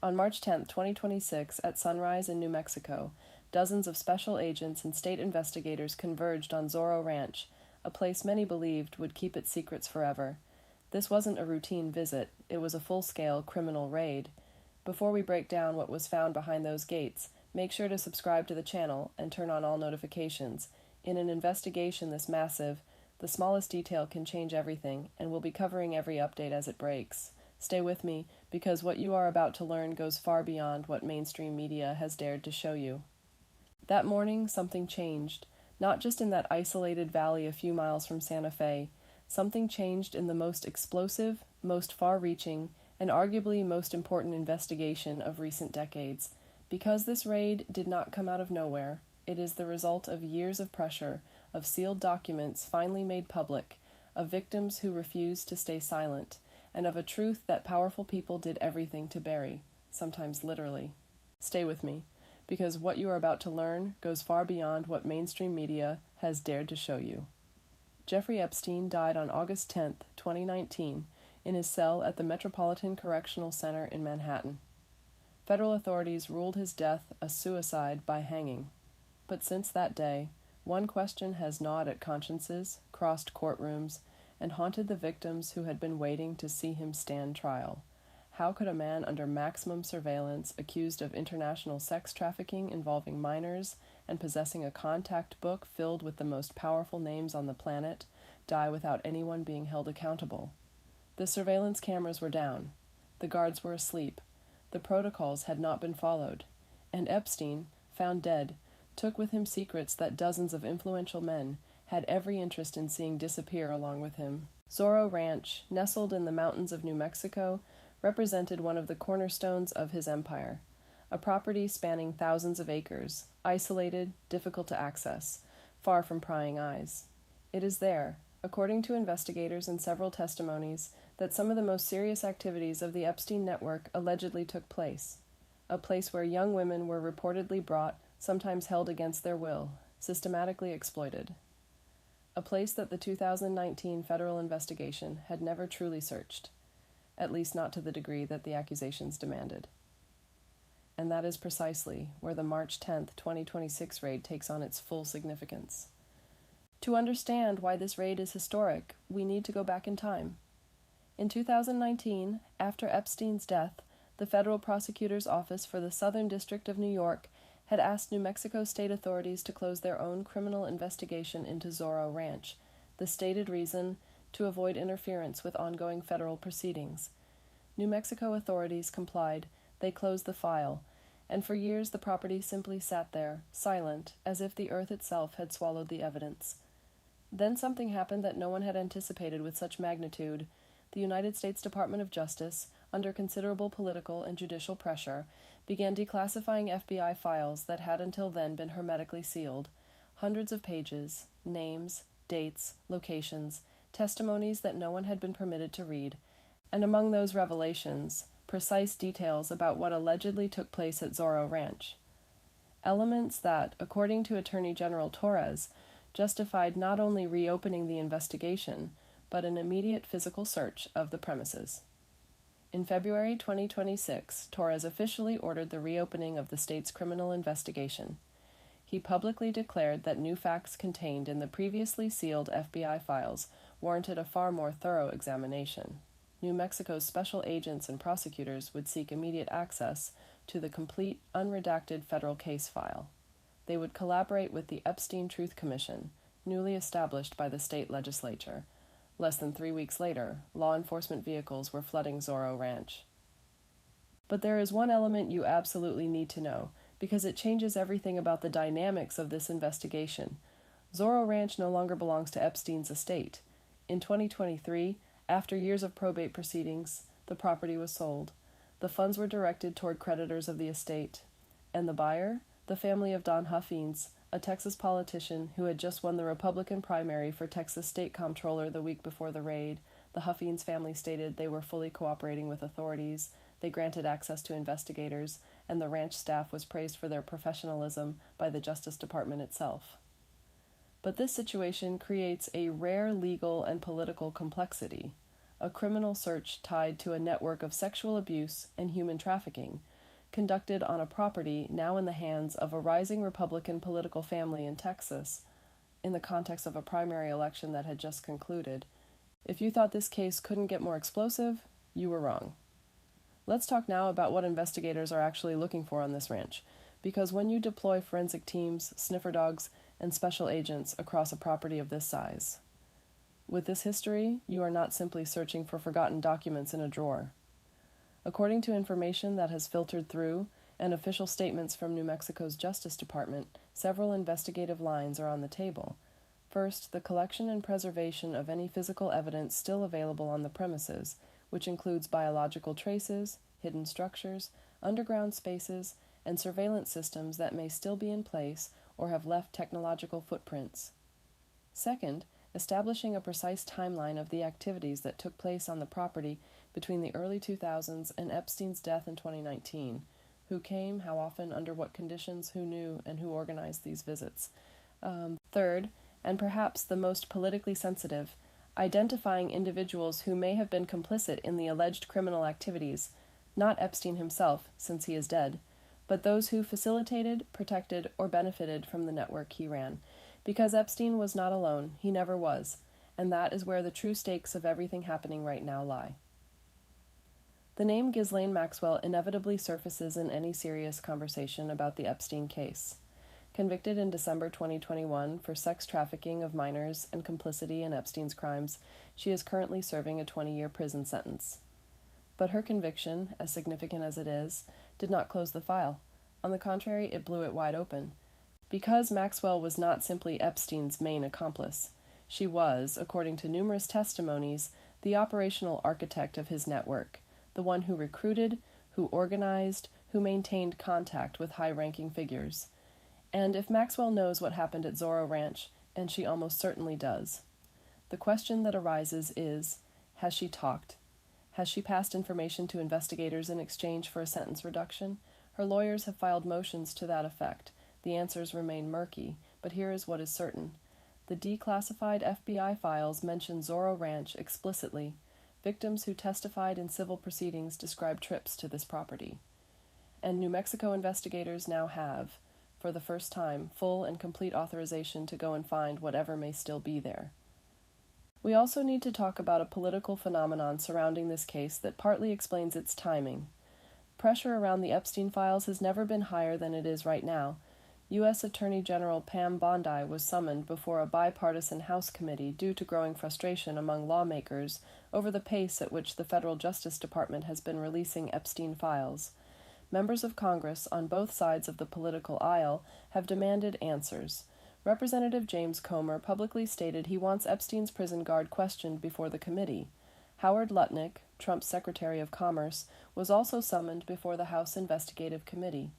On March 10, 2026, at sunrise in New Mexico, dozens of special agents and state investigators converged on Zorro Ranch, a place many believed would keep its secrets forever. This wasn't a routine visit, it was a full-scale criminal raid. Before we break down what was found behind those gates, make sure to subscribe to the channel and turn on all notifications. In an investigation this massive, the smallest detail can change everything, and we'll be covering every update as it breaks. Stay with me, because what you are about to learn goes far beyond what mainstream media has dared to show you. That morning, something changed, not just in that isolated valley a few miles from Santa Fe. Something changed in the most explosive, most far-reaching, and arguably most important investigation of recent decades. Because this raid did not come out of nowhere, it is the result of years of pressure, of sealed documents finally made public, of victims who refused to stay silent, and of a truth that powerful people did everything to bury, sometimes literally. Stay with me, because what you are about to learn goes far beyond what mainstream media has dared to show you. Jeffrey Epstein died on August 10, 2019, in his cell at the Metropolitan Correctional Center in Manhattan. Federal authorities ruled his death a suicide by hanging. But since that day, one question has gnawed at consciences, crossed courtrooms, and haunted the victims who had been waiting to see him stand trial. How could a man under maximum surveillance, accused of international sex trafficking involving minors and possessing a contact book filled with the most powerful names on the planet, die without anyone being held accountable? The surveillance cameras were down. The guards were asleep. The protocols had not been followed. And Epstein, found dead, took with him secrets that dozens of influential men had every interest in seeing disappear along with him. Zorro Ranch, nestled in the mountains of New Mexico, represented one of the cornerstones of his empire, a property spanning thousands of acres, isolated, difficult to access, far from prying eyes. It is there, according to investigators and several testimonies, that some of the most serious activities of the Epstein network allegedly took place, a place where young women were reportedly brought, sometimes held against their will, systematically exploited. A place that the 2019 federal investigation had never truly searched, at least not to the degree that the accusations demanded. And that is precisely where the March 10, 2026 raid takes on its full significance. To understand why this raid is historic, we need to go back in time. In 2019, after Epstein's death, the Federal Prosecutor's Office for the Southern District of New York had asked New Mexico state authorities to close their own criminal investigation into Zorro Ranch, the stated reason to avoid interference with ongoing federal proceedings. New Mexico authorities complied. They closed the file, and for years the property simply sat there, silent, as if the earth itself had swallowed the evidence. Then something happened that no one had anticipated with such magnitude. The United States Department of Justice, under considerable political and judicial pressure, began declassifying FBI files that had until then been hermetically sealed. Hundreds of pages, names, dates, locations, testimonies that no one had been permitted to read, and among those revelations, precise details about what allegedly took place at Zorro Ranch. Elements that, according to Attorney General Torrez, justified not only reopening the investigation, but an immediate physical search of the premises. In February 2026, Torrez officially ordered the reopening of the state's criminal investigation. He publicly declared that new facts contained in the previously sealed FBI files warranted a far more thorough examination. New Mexico's special agents and prosecutors would seek immediate access to the complete, unredacted federal case file. They would collaborate with the Epstein Truth Commission, newly established by the state legislature. Less than 3 weeks later, law enforcement vehicles were flooding Zorro Ranch. But there is one element you absolutely need to know, because it changes everything about the dynamics of this investigation. Zorro Ranch no longer belongs to Epstein's estate. In 2023, after years of probate proceedings, the property was sold. The funds were directed toward creditors of the estate. And the buyer? The family of Don Huffines, a Texas politician who had just won the Republican primary for Texas State Comptroller the week before the raid. The Huffines family stated they were fully cooperating with authorities. They granted access to investigators, and the ranch staff was praised for their professionalism by the Justice Department itself. But this situation creates a rare legal and political complexity, a criminal search tied to a network of sexual abuse and human trafficking, conducted on a property now in the hands of a rising Republican political family in Texas, in the context of a primary election that had just concluded. If you thought this case couldn't get more explosive, you were wrong. Let's talk now about what investigators are actually looking for on this ranch, because when you deploy forensic teams, sniffer dogs, and special agents across a property of this size, with this history, you are not simply searching for forgotten documents in a drawer. According to information that has filtered through and official statements from New Mexico's Justice Department, several investigative lines are on the table. First, the collection and preservation of any physical evidence still available on the premises, which includes biological traces, hidden structures, underground spaces, and surveillance systems that may still be in place or have left technological footprints. Second, establishing a precise timeline of the activities that took place on the property between the early 2000s and Epstein's death in 2019. Who came, how often, under what conditions, who knew, and who organized these visits. Third, and perhaps the most politically sensitive, identifying individuals who may have been complicit in the alleged criminal activities, not Epstein himself, since he is dead, but those who facilitated, protected, or benefited from the network he ran. Because Epstein was not alone, he never was, and that is where the true stakes of everything happening right now lie. The name Ghislaine Maxwell inevitably surfaces in any serious conversation about the Epstein case. Convicted in December 2021 for sex trafficking of minors and complicity in Epstein's crimes, she is currently serving a 20-year prison sentence. But her conviction, as significant as it is, did not close the file. On the contrary, it blew it wide open. Because Maxwell was not simply Epstein's main accomplice, she was, according to numerous testimonies, the operational architect of his network, the one who recruited, who organized, who maintained contact with high-ranking figures. And if Maxwell knows what happened at Zorro Ranch, and she almost certainly does, the question that arises is, has she talked? Has she passed information to investigators in exchange for a sentence reduction? Her lawyers have filed motions to that effect. The answers remain murky, but here is what is certain. The declassified FBI files mention Zorro Ranch explicitly. Victims who testified in civil proceedings describe trips to this property. And New Mexico investigators now have, for the first time, full and complete authorization to go and find whatever may still be there. We also need to talk about a political phenomenon surrounding this case that partly explains its timing. Pressure around the Epstein files has never been higher than it is right now. U.S. Attorney General Pam Bondi was summoned before a bipartisan House committee due to growing frustration among lawmakers over the pace at which the federal Justice Department has been releasing Epstein files. Members of Congress on both sides of the political aisle have demanded answers. Representative James Comer publicly stated he wants Epstein's prison guard questioned before the committee. Howard Lutnick, Trump's Secretary of Commerce, was also summoned before the House Investigative Committee.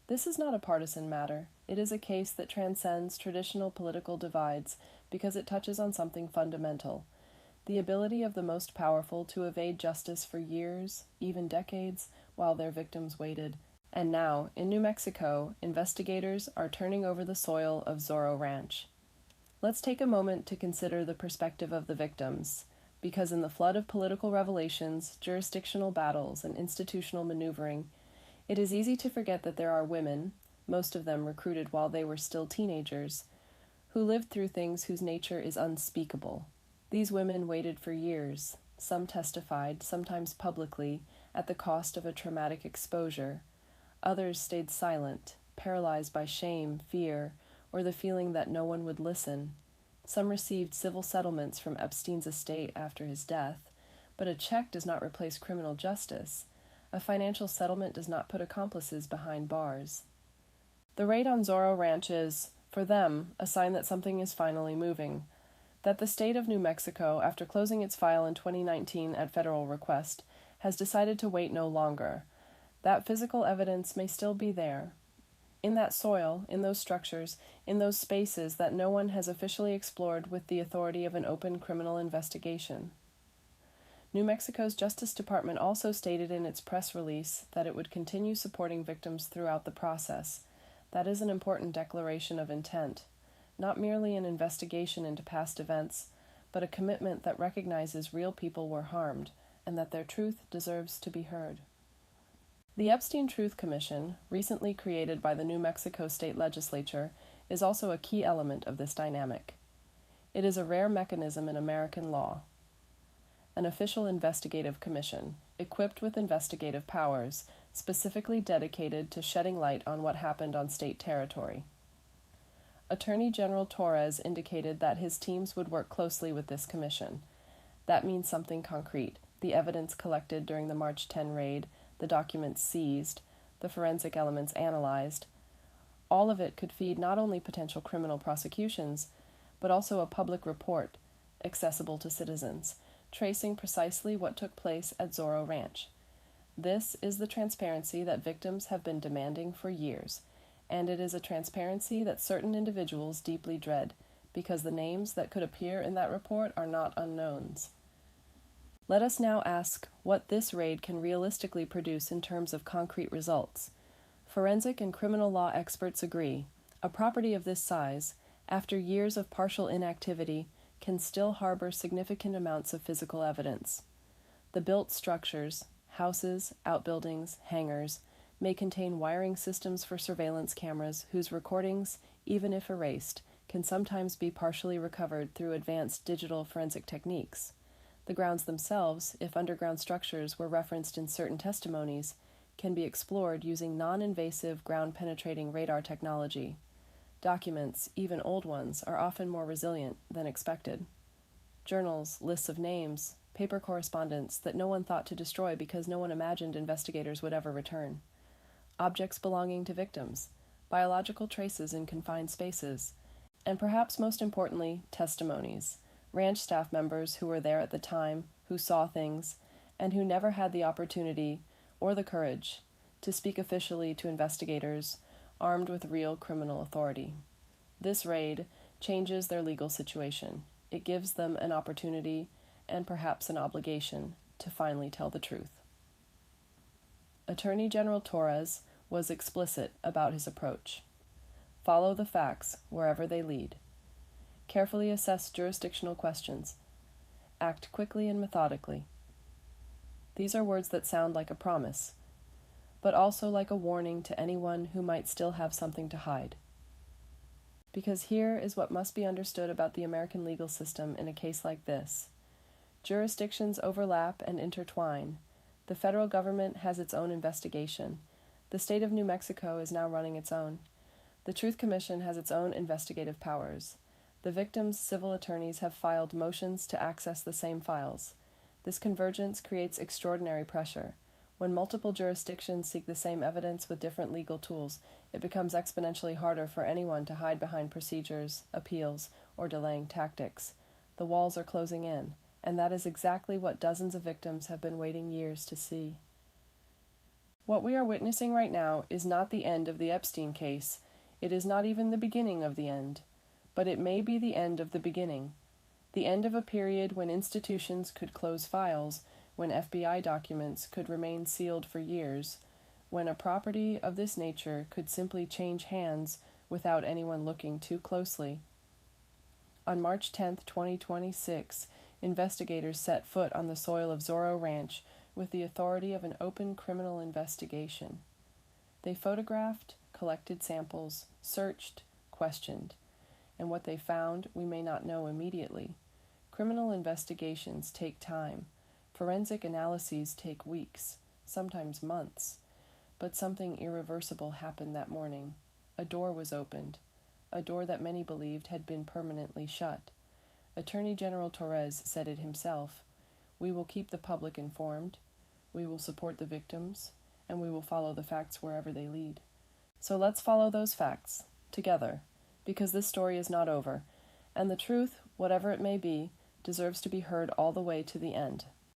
This is not a partisan matter. It is a case that transcends traditional political divides because it touches on something fundamental: the ability of the most powerful to evade justice for years, even decades, while their victims waited. And now, in New Mexico, investigators are turning over the soil of Zorro Ranch. Let's take a moment to consider the perspective of the victims, because in the flood of political revelations, jurisdictional battles, and institutional maneuvering, it is easy to forget that there are women, most of them recruited while they were still teenagers, who lived through things whose nature is unspeakable. These women waited for years. Some testified, sometimes publicly, at the cost of a traumatic exposure. Others stayed silent, paralyzed by shame, fear, or the feeling that no one would listen. Some received civil settlements from Epstein's estate after his death, but a check does not replace criminal justice. A financial settlement does not put accomplices behind bars. The raid on Zorro Ranch is, for them, a sign that something is finally moving, that the state of New Mexico, after closing its file in 2019 at federal request, has decided to wait no longer. That physical evidence may still be there, in that soil, in those structures, in those spaces that no one has officially explored with the authority of an open criminal investigation. New Mexico's Justice Department also stated in its press release that it would continue supporting victims throughout the process. That is an important declaration of intent, not merely an investigation into past events, but a commitment that recognizes real people were harmed and that their truth deserves to be heard. The Epstein Truth Commission, recently created by the New Mexico State Legislature, is also a key element of this dynamic. It is a rare mechanism in American law. An official investigative commission, equipped with investigative powers, specifically dedicated to shedding light on what happened on state territory. Attorney General Torrez indicated that his teams would work closely with this commission. That means something concrete: the evidence collected during the March 10 raid, the documents seized, the forensic elements analyzed. All of it could feed not only potential criminal prosecutions, but also a public report, accessible to citizens, tracing precisely what took place at Zorro Ranch. This is the transparency that victims have been demanding for years, and it is a transparency that certain individuals deeply dread, because the names that could appear in that report are not unknowns. Let us now ask what this raid can realistically produce in terms of concrete results. Forensic and criminal law experts agree, a property of this size, after years of partial inactivity, can still harbor significant amounts of physical evidence. The built structures, houses, outbuildings, hangars, may contain wiring systems for surveillance cameras whose recordings, even if erased, can sometimes be partially recovered through advanced digital forensic techniques. The grounds themselves, if underground structures were referenced in certain testimonies, can be explored using non-invasive ground-penetrating radar technology. Documents, even old ones, are often more resilient than expected. Journals, lists of names, paper correspondence that no one thought to destroy because no one imagined investigators would ever return. Objects belonging to victims, biological traces in confined spaces, and perhaps most importantly, testimonies. Ranch staff members who were there at the time, who saw things, and who never had the opportunity or the courage to speak officially to investigators armed with real criminal authority. This raid changes their legal situation. It gives them an opportunity and perhaps an obligation to finally tell the truth. Attorney General Torrez was explicit about his approach. Follow the facts wherever they lead. Carefully assess jurisdictional questions. Act quickly and methodically. These are words that sound like a promise, but also like a warning to anyone who might still have something to hide. Because here is what must be understood about the American legal system in a case like this. Jurisdictions overlap and intertwine. The federal government has its own investigation. The state of New Mexico is now running its own. The Truth Commission has its own investigative powers. The victims' civil attorneys have filed motions to access the same files. This convergence creates extraordinary pressure. When multiple jurisdictions seek the same evidence with different legal tools, it becomes exponentially harder for anyone to hide behind procedures, appeals, or delaying tactics. The walls are closing in, and that is exactly what dozens of victims have been waiting years to see. What we are witnessing right now is not the end of the Epstein case. It is not even the beginning of the end. But it may be the end of the beginning. The end of a period when institutions could close files, when FBI documents could remain sealed for years, when a property of this nature could simply change hands without anyone looking too closely. On March 10, 2026, investigators set foot on the soil of Zorro Ranch with the authority of an open criminal investigation. They photographed, collected samples, searched, questioned. And what they found we may not know immediately. Criminal investigations take time. Forensic analyses take weeks, sometimes months. But something irreversible happened that morning. A door was opened, a door that many believed had been permanently shut. Attorney General Torrez said it himself. We will keep the public informed, we will support the victims, and we will follow the facts wherever they lead. So let's follow those facts, together. Because this story is not over, and the truth, whatever it may be, deserves to be heard all the way to the end.